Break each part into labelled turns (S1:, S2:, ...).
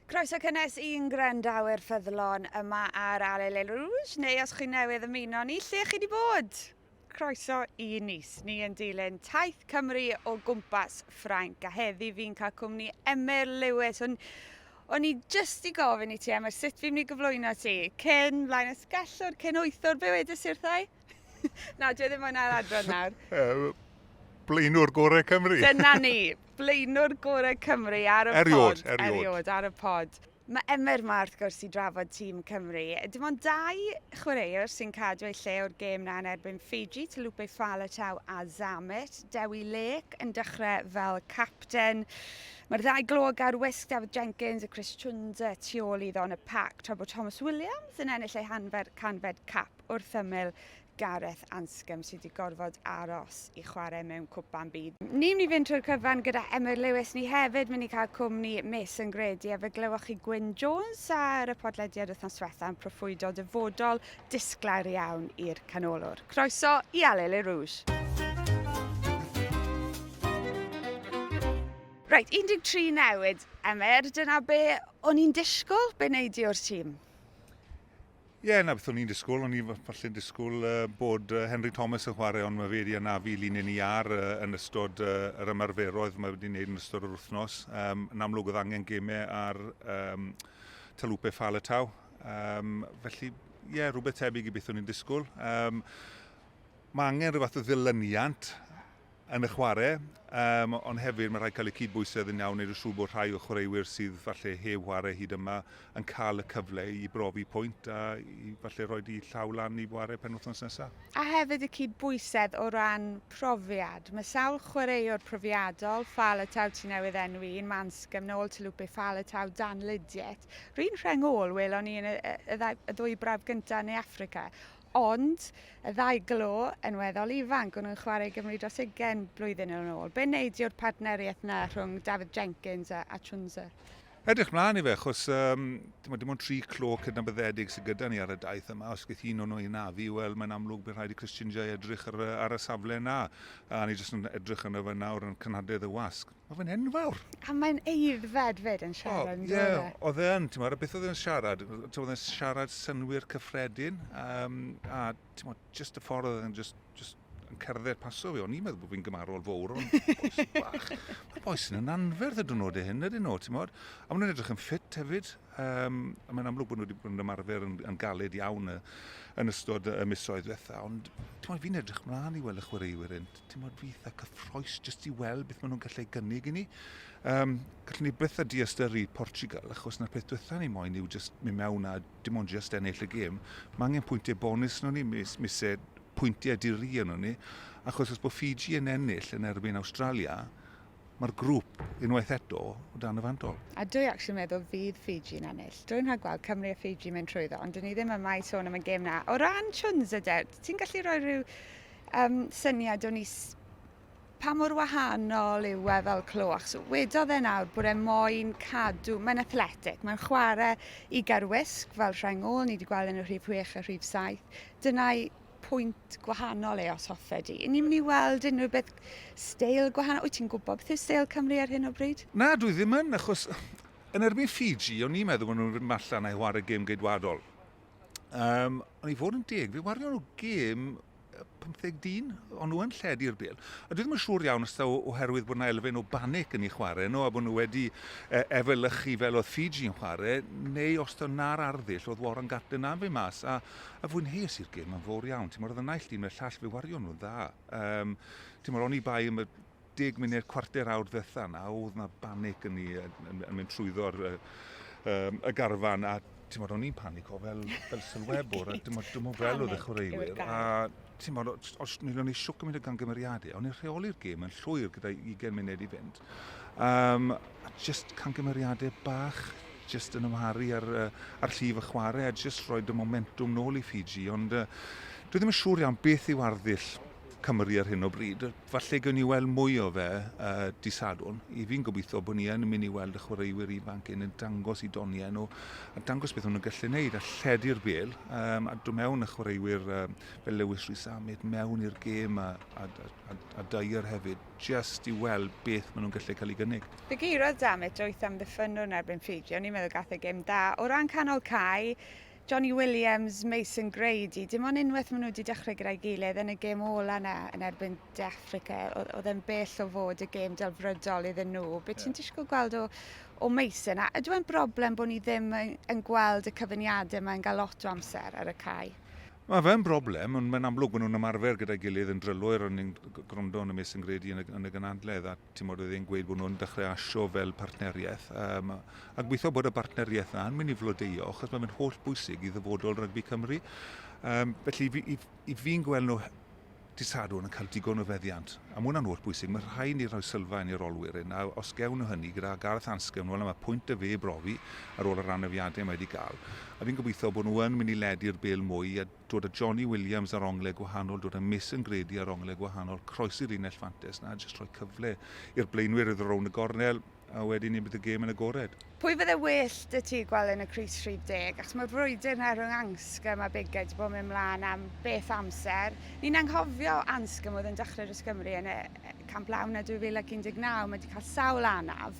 S1: Croeso cynnes i'n grandawyr ffyddlon yma ar Allez, Rouges, neu os chi newydd ymuno ni, lle chi wedi bod? Croeso i Neis. Ni yn dilyn taith Cymru o gwmpas Ffrainc, a heddi fi'n cael cwmni Emyr Lewis. O'n i jyst i gofyn i ti, Emyr, sut fi'n mynd i gyflwyno ti? Cyn, mlaen ysgellwr, cyn wythwr, be wedys i'r ddau? Na, dwi ddim yn ar adron nawr.
S2: Blaenwr gorau Cymru.
S1: Dyna ni, blaenwr gorau Cymru ar y pod. Eriod, ar y pod. Mae Emyr ma wrth gwrs i drafod tîm Cymru. Dim ond 2 chwaraewr sy'n cadw eu lle o'r gêm na yn erbyn Fiji, Talupe Faletau a Zamit. Dewi Lake yn dechrau fel capten. Mae'r 2 glog ar wisg David Jenkins a Chris tu ôl iddo yn y pac, tra bod Thomas Williams yn ennill ei canfed cap wrth ymyl Gareth Anscombe sydd wedi gorfod aros i chwarae mewn Cwpan byd. Ni'n mynd i fynd trwy'r cyfan gyda Emyr Lewis. Ni hefyd mynd i cael cwmni Mason Grady a fe glywch chi Gwyn Jones ar y podlediad wythnos diwetha yn proffwydo dyfodol disglair iawn i'r canolwr. Croeso i Allez Rouges. Reit, 13 newid, Emyr, dyna be o'n i'n disgwyl, be wneud i o'r tîm?
S2: Ie, na beth o'n i'n disgwyl. O'n i'n falle'n disgwyl bod Henry Thomas yn chwarae, ond mae fe wedi anafu lunyn ni ar yn ystod yr ymarferoedd mae wedi wneud yn ystod yr wythnos. Yn amlwg oedd angen gemau ar Talupe Faletau. Felly, ie, rhywbeth tebyg i beth o'n i'n disgwyl. Mae angen rhyw fath o ddilyniant yn y chwarae, ond hefyd mae rhaid cael eu cydbwysedd yn iawn wneud yn siŵr bod rhai o chwaraewyr sydd falle heb chwarae hyd yma yn cael y cyfle i brofi pwynt a i falle rhoi i llaw lan i chwarae penwythnos nesaf.
S1: A hefyd y cydbwysedd o ran profiad. Mae sawl chwaraewr profiadol, Faletau ti newydd enwi, un Anscombe nôl Talupe Faletau, Dan Lydiet. Rwy'n rhengol welon ni yn y 2 braf gyntaf yn Affrica. Ond y 2 glo yn weddol ifanc, o'n nhw'n chwarae Gymru dros 20 blwyddyn yn ôl. Be wneud i'r partneriaeth yna rhwng David Jenkins a Chunza?
S2: Edrych mlaen i fe, achos dim ond 3 clo cydnabyddedig sydd gyda ni ar y daith yma. Os gyda un o'n nhw i nafu, wel, mae'n amlwg bydd rhaid i Christian Jay edrych ar y safle yna. A ni jyst yn edrych yn fe nawr yn cynhadedd y wasg. Mae fe'n enfawr.
S1: A mae'n eiddfed fyd yn siarad.
S2: Ie, oedd e'n, beth oedd e'n siarad? Oedd e'n siarad synwyr cyffredin. A jyst y ffordd oedd e'n just yn cerdded paso fi. O'n i'n meddwl bod fi'n gymarol fawr, ond boes bach. Mae boes yn anferth y dynodau hyn, ydyn nhw, ti'n modd? A maen nhw'n edrych yn ffit hefyd. A mae'n amlwg bod nhw wedi bod yn ymarfer yn galed iawn yn ystod y misoedd diwetha. Ond fi'n edrych mlaen i weld y chwaraewyr hyn. Ti'n modd fydd a cyffroes jyst i weld beth maen nhw'n gallu gynnig i ni. Gallwn ni byth a diastyru Portugal, achos na'r peth diwetha ni moyn yw jyst mynd mewn a dim ond jyst ennill y gêm. Mae angen pwyntiau bonus nhw ni, mised pwyntiau diri yn ni, achos os bod Fiji yn ennill yn erbyn Australia, mae'r grŵp unwaith eto o dan y fantol.
S1: A dwi actually meddwl fydd Fiji yn ennill. Dwi'n rhaid gweld Cymru a Fiji mynd trwyddo, ond dyn ni ddim yma i sôn am y gêm na. O ran Chunza, ti'n gallu rhoi rhyw syniad o'n i pa mor wahanol yw fel cloach. So, wedodd e nawr bod e moyn cadw, mae'n athletic, mae'n chwarae i garwisg fel rhengol, ni wedi gweld yn y rhif 6 a rhif 7. Dyna'i pwynt gwahanol os hoffed i. Ni'n mynd i weld unrhyw beth steil gwahanol. Wyt ti'n gwybod beth yw steil Cymru ar hyn o bryd?
S2: Na, dwi ddim yn, achos yn erbyn Fiji, o'n i'n meddwl bod nhw'n rhywun allan ai chwarae gêm geidwadol. O'n i fod yn deg, fi wario nhw gêm 15 ond nhw yn lledu'r bêl. A dwi ddim yn siŵr iawn os oherwydd bod yna elfen o banic yn ei chwarae nhw a bod nhw wedi efelychu fel oedd Fiji yn chwarae, neu os da na'r arddull oedd Warren Gatton am fi mas. A fwynheus i'r gêm yn fawr iawn. Ti'n modd oedd y naill un mae'r llall fi wario nhw'n dda. Ti'n modd o'n i bai am y 10 munud, cwarter awr ddiwetha na, oedd yna banic yn mynd trwyddo'r y garfan a ti'n modd o'n i'n panico fel sylwebwr a dim ond fel oedd y chwaraewyr. A ti'n modd, os ni'n ni siwc yn mynd o gangymeriadau, o'n i'n rheoli'r gêm yn llwyr gyda 20 munud i fynd. A just cangymeriadau bach, just yn ymharu ar llif y chwarae a just rhoi y momentum nôl i Fiji. Ond dwi ddim yn siŵr iawn beth yw arddull Cymru ar hyn o bryd. Falle gawn ni weld mwy o fe dy Sadwrn. I fi'n gobeithio bod ni yn mynd i weld y chwaraewyr ifanc yn dangos i doniau nhw a dangos beth nhw'n gallu gwneud a lledu'r bêl a dod mewn y chwaraewyr fel Lewis Rhys mewn i'r gêm a dair hefyd just i weld beth maen nhw'n gallu cael ei gynnig.
S1: Ddigeirodd damit wyth am ddiffynwr yn erbyn Fiji. O'n i'n meddwl gath y gêm da. O ran canol cae, Johnny Williams, Mason Grady, dim ond unwaith maen nhw wedi dechrau gyda'i gilydd yn y gêm ola yna yn erbyn De Affrica. Oedd e'n bell o fod y gêm delfrydol iddyn nhw. Be ti'n disgwyl gweld o Mason? A ydw e'n broblem bod ni ddim yn gweld y cyfyniadau yma'n cael lot o amser ar y cae?
S2: Mae fe'n broblem, ond mae'n amlwg bod nhw'n ymarfer gyda'i gilydd yn drylwyr o'n i'n gwrando yn y Mason Grady yn y gynadledd a ti'n modd oedd e'n gweud bod nhw'n dechrau asio fel partneriaeth. A gweithio bod y partneriaeth yna yn mynd i flodeuo, achos mae'n holl bwysig i ddyfodol Rygbi Cymru. Felly i fi'n gweld nhw dy Sadwrn yn cael digon o feddiant. A mae hwnna'n holl bwysig, mae rhai ni roi sylfaen i'r olwyr hyn. A os gewn nhw hynny gyda Gareth Anscombe, wel, mae pwynt y fe brofi ar ôl yr anafiadau mae wedi cael. A fi'n gobeithio bod nhw yn mynd i ledu'r bêl mwy a dod â Johnny Williams ar onglau gwahanol, dod â Mason Grady ar onglau gwahanol, croesi'r linell fantes na, jyst rhoi cyfle i'r blaenwyr iddo rown y gornel a wedyn ni bydd y gêm yn agored.
S1: Pwy fydde well dy ti gweld yn y Crys 30? Achos mae brwydr na rhwng Anscombe a Bigger wedi bod yn ymlaen am beth amser. Ni'n anghofio Anscombe oedd yn dechrau Rys Cymru yn y camp lawn na 2019, mae wedi cael sawl anaf.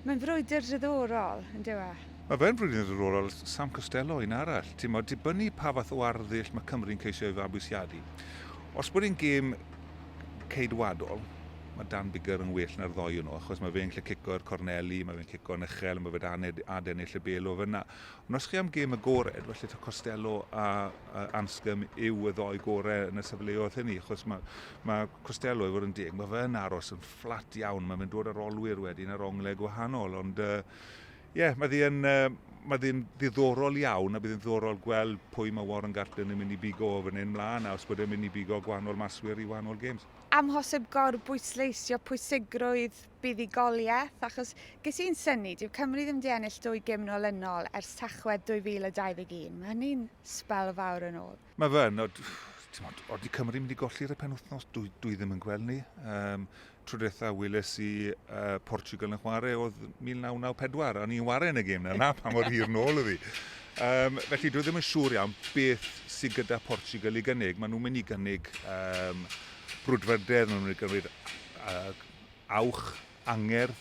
S1: Mae'n brwydr diddorol, yn dyw e?
S2: Mae fe'n brwydr diddorol, Sam Costello un arall. Ti'n modd, dibynnu pa fath o arddull mae Cymru'n ceisio ei fabwysiadu. Os bod e'n gêm ceidwadol, mae Dan Bigger yn well na'r ddoi nhw, achos mae fe'n gallu cico'r corneli, mae fe'n cico'r uchel, mae fe'n adennill y bel o fyna. Ond os chi am gêm agored, felly ta Costello a Anscombe yw y ddoi gorau yn y sefleoedd hynny, achos mae Costello i fod yn deg, mae fe'n aros yn fflat iawn, mae fe'n dod ar olwyr wedyn ar onglau gwahanol, ond mae ddi'n ddiddorol iawn a bydd yn ddiddorol gweld pwy mae Warren Gatland yn mynd i bigo o fan hyn mlaen a os bod e'n mynd i bigo gwahanol maswyr i wahanol games.
S1: Amhosib gorbwysleisio pwysigrwydd buddigoliaeth, achos ges i'n synnu, dyw Cymru ddim wedi ennill 2 gêm olynol ers Tachwedd 2021. Mae hynny'n sbel fawr yn ôl.
S2: Mae fe'n, oeddi Cymru mynd i golli'r penwythnos, dwi ddim yn gweld ni. Tro diwetha weles i Portugal yn chwarae oedd 1994, a ni'n chwarae yn y gêm yna, pa mor hir nôl o fi. Felly dwi ddim yn siŵr iawn beth sydd gyda Portugal i gynnig. Maen nhw'n mynd i gynnig brwdfrydedd, maen nhw'n mynd i gynnig awch, angerdd,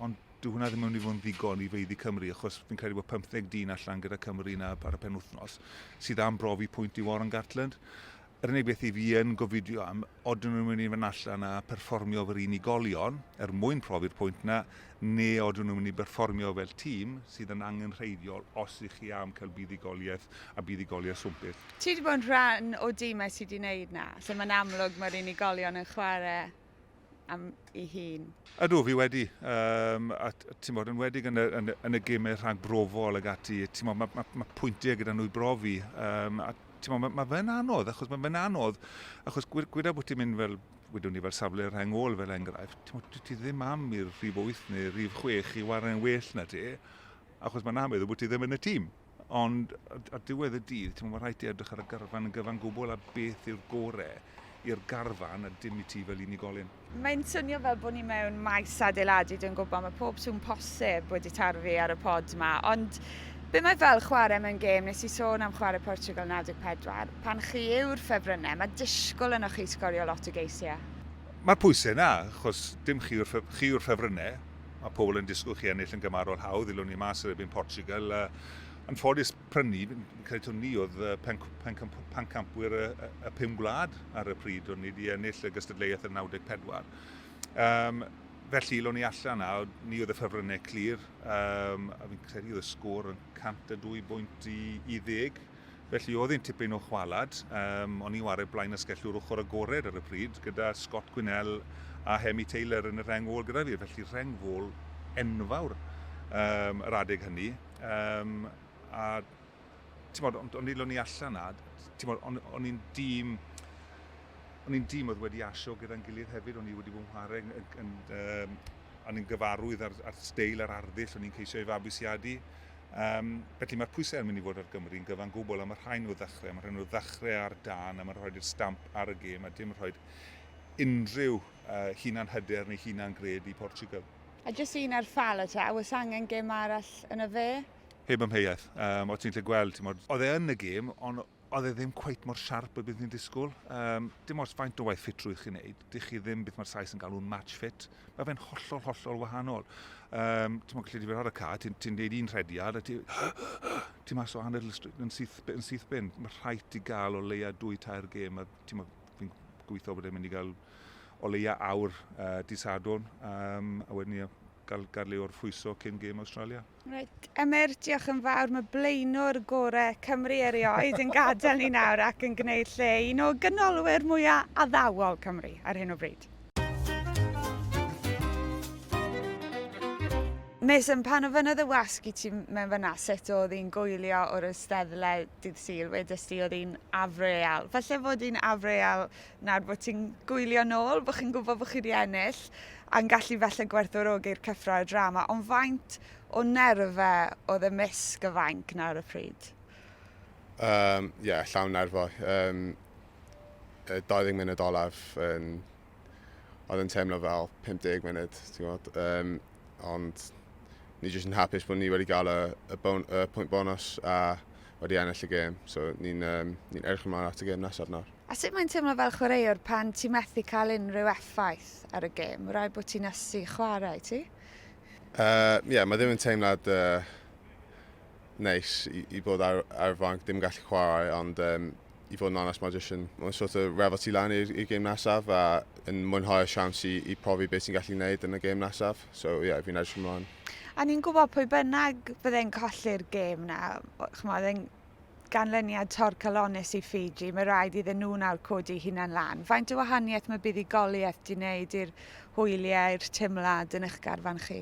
S2: ond dyw hwnna ddim yn mynd i fod yn ddigon i feiddi Cymru, achos fi'n credu bod 15 dyn allan gyda Cymru na ar y penwythnos, sydd am brofi pwynt i Warren Gatland. Yr unig beth i fi yn gofidio am, odyn nhw'n mynd i fynd allan a perfformio fel unigolion, mwyn profi'r pwynt na, neu odyn nhw'n mynd i perfformio fel tîm sydd yn angenrheidiol os ych chi am cael buddigoliaeth a buddigoliaeth swmpus.
S1: Ti wedi bod yn rhan o dîmau sydd wedi gwneud na, lle mae'n amlwg mae'r unigolion yn chwarae am ei hun?
S2: Ydw, fi wedi. Ti'n bod, yn wedi yn y gymau rhag brofol ag ati, mae pwyntiau gyda nhw i brofi. Mae fe'n anodd, achos gweda bod ti'n mynd fel, wedwn ni fel safle rhengol fel enghraifft, ti ddim am i'r rhif 8 neu rhif 6 i wario'n well na ti, achos mae'n amedd bod ti ddim yn y tîm. Ond ar diwedd y dydd, mae rhaid i edrych ar y garfan yn gyfan gwbl a beth yw'r gorau i'r garfan a dim i ti fel unigolyn.
S1: Mae'n swnio fel bod ni mewn maes adeiladu, dwi'n gwybod, mae pob sŵn posib wedi tarfu ar y pod yma, ond be mae fel chwarae mewn gêm, nes i sôn am chwarae Portugal 94, pan chi yw'r ffefrynnau, mae disgwyl yno chi sgorio lot o geisiau.
S2: Mae'r pwysau yna, achos dim chi yw'r ffefrynnau, mae pobl yn disgwyl chi ennill yn gymarol hawdd, ddilwn ni mas ar erbyn Portugal. Yn ffodus prynu, fi'n credu to ni oedd pencampwyr y 5 gwlad ar y pryd, o'n ni wedi ennill y gystadleuaeth yn 94. Felly, o'n ni allan na, ni oedd y ffefrynnau clir, a fi'n credu oedd y sgôr yn 102 bwynt i 10. Felly, oedd hi'n tipyn o chwalad. O'n i'n wario blaen ysgellwr ochr agored ar y pryd, gyda Scott Gwinnell a Hemi Taylor yn y rhengol gyda fi. Felly, rhengol enfawr yr adeg hynny. A ti'n modd, o'n ni allan na, o'n i'n dîm oedd wedi asio gyda'n gilydd hefyd, o'n i wedi bod yn chwarae, o'n i'n gyfarwydd ar steil ar arddull, o'n i'n ceisio ei fabwysiadu. Felly mae'r pwysau yn mynd i fod ar Gymru yn gyfan gwbl, a mae'r rhain o ddechrau. Mae'r rhain o ddechrau ar dan, a mae'r rhoi'r stamp ar y gêm, a dim rhoi unrhyw hunan hyder neu hunan gred i Portugal.
S1: A jyst un ar ffal o ta, oes angen gêm arall yn y fe?
S2: Heb ymheuaeth. O ti'n lle gweld, oedd e yn y gêm, ond oedd e ddim cweit mor siarp o beth ni'n disgwyl. Dim oes faint o waith ffitrwydd chi'n neud. Dych chi ddim beth mae'r Sais yn galw'n match fit. Mae fe'n hollol wahanol. Ti'n mwyn gallu difyr ar y ca, ti'n neud un rhediad, a ti'n mas o hanner yn syth bin. Mae rhaid i gael o leia 2-3 gêm, a fi'n gweithio bod e'n mynd i gael o leia awr disadwn, a wedyn ni gael le o'r ffwyso cyn gêm Australia.
S1: Reit, Emyr, diolch yn fawr. Mae blaenwr gorau Cymru erioed yn gadael ni nawr ac yn gwneud lle un o gynolwyr mwyaf addawol Cymru ar hyn o bryd. Mason, pan o fynydd y wasg i ti mewn fyna, sut oedd hi'n gwylio o'r Eisteddle dydd Sul, wedys ti oedd hi'n afreal. Falle fod hi'n afreal nawr bod ti'n gwylio nôl, bod chi'n gwybod bod chi wedi ennill, a'n gallu felly gwerthfawrogi'r cyffro y drama, ond faint o nerfau oedd y misg y fainc nawr y pryd?
S3: Llawn nerfau. 20 munud olaf, oedd yn teimlo fel 50 munud, ti'n gwybod. Ond ni jyst yn hapus bod ni wedi cael y pwynt bonus a wedi ennill y gêm. So ni'n edrych ymlaen at y gêm nesaf nawr.
S1: A sut mae'n teimlo fel chwaraewr pan ti methu cael unrhyw effaith ar y gêm? Rhaid bod ti'n ysu chwarae, ti?
S3: Mae ddim yn teimlad neis i bod ar y fanc, dim gallu chwarae, ond i fod yn onest, mae'n sort of refo ti lan i'r gêm nesaf a yn mwynhau'r siawns i profi beth sy'n gallu gwneud yn y gêm nesaf. So fi'n edrych ymlaen.
S1: A ni'n gwybod pwy bynnag byddai'n colli'r gêm na. Chymod, yn ganlyniad torcalonis i Fiji, mae rhaid iddyn nhw nawr codi hunan lan. Faint o wahaniaeth mae buddigoliaeth di wneud i'r hwyliau, i'r timlad yn eich garfan chi?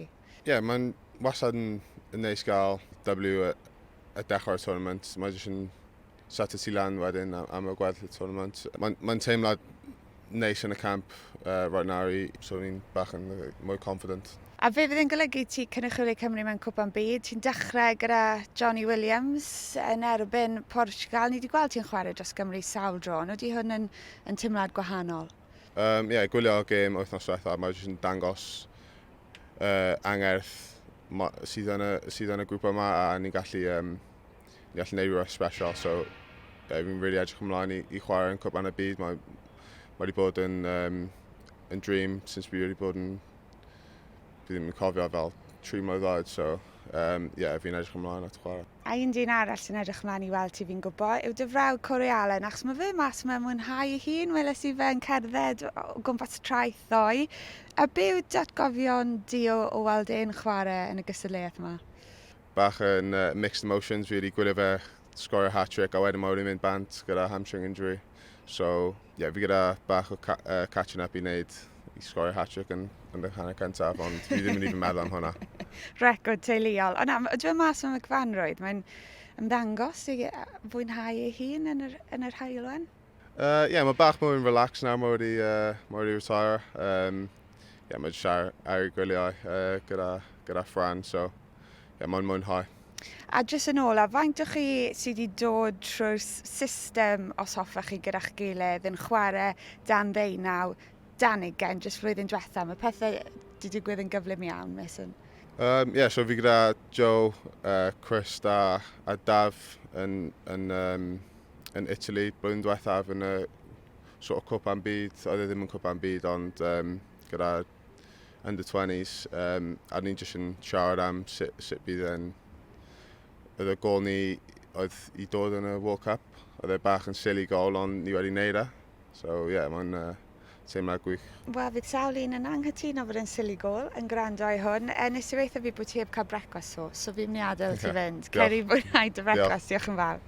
S3: Mae'n wastad yn neis gael W y dechrau'r tournament. Mae jyst yn set y ti lan wedyn am y gweddill y tournament. Mae'n teimlad neis yn y camp right now, so ni'n bach yn mwy confident.
S1: A fe fydd yn golygu ti cynrychioli Cymru mewn Cwpan byd. Ti'n dechrau gyda Johnny Williams yn erbyn Portugal. Ni wedi gweld ti'n chwarae dros Gymru sawl dro. Ydy hwn yn teimlad gwahanol?
S3: Gwylio gêm wythnos diwethaf, mae jyst yn dangos angerdd sydd yn y grŵp yma a ni'n gallu gwneud rhywbeth special. So fi'n really edrych ymlaen i chwarae yn Cwpan y byd. Mae wedi bod yn dream since fi wedi bod yn fi ddim yn cofio fel 3 mlynedd, so fi'n edrych ymlaen at chwarae.
S1: A un dyn arall sy'n edrych ymlaen i weld ti fi'n gwybod yw dy frawd Allez, achos mae fe mas mewn mwynhau ei hun, weles i fe yn cerdded o gwmpas traeth ddoe. A be yw datgofion di o weld e'n chwarae yn y gystadleuaeth yma?
S3: Bach yn mixed emotions, fi wedi gwylio fe sgorio hat-trick a wedyn mae wedi mynd bant gyda hamstring injury. So fi gyda bach o catching up i wneud i sgorio hat-trick yn y hanner cyntaf, ond fi ddim yn even meddwl am hwnna.
S1: Record teuluol. Ond ydw i'n mas o'n McFanrwydd, mae'n ymddangos i fwynhau ei hun yn yr heulwen?
S3: Mae bach mwy yn relax nawr, mae wedi retire. Mae jyst ar ei gwyliau gyda Fran, so mae'n mwynhau.
S1: A jyst yn ola, faint o chi sydd wedi dod trwy'r system os hoffech chi gyda'ch gilydd yn chwarae dan ddeunaw, dan ugain, jyst flwyddyn diwethaf. Mae pethau wedi digwydd yn gyflym iawn, Mason.
S3: So fi gyda Joe, Chris a Daf yn Italy blwyddyn diwethaf yn y sort of Cwpan byd. Oedd e ddim yn Cwpan byd, ond gyda under 20s. A ni'n jyst yn siarad am sut bydd yn y gol ni oedd i dod yn y World Cup. Oedd e bach yn silly gol, ond ni wedi wneud e. So mae'n teimlad gwych. Wel,
S1: fydd sawl un yn anghytuno fod yn silly gol yn gwrando i hwn. Nes i weithio fi bod ti heb cael brecwast so fi'n mynd i adael ti fynd. Ceri bwynhau dy brecwast, diolch yn fawr.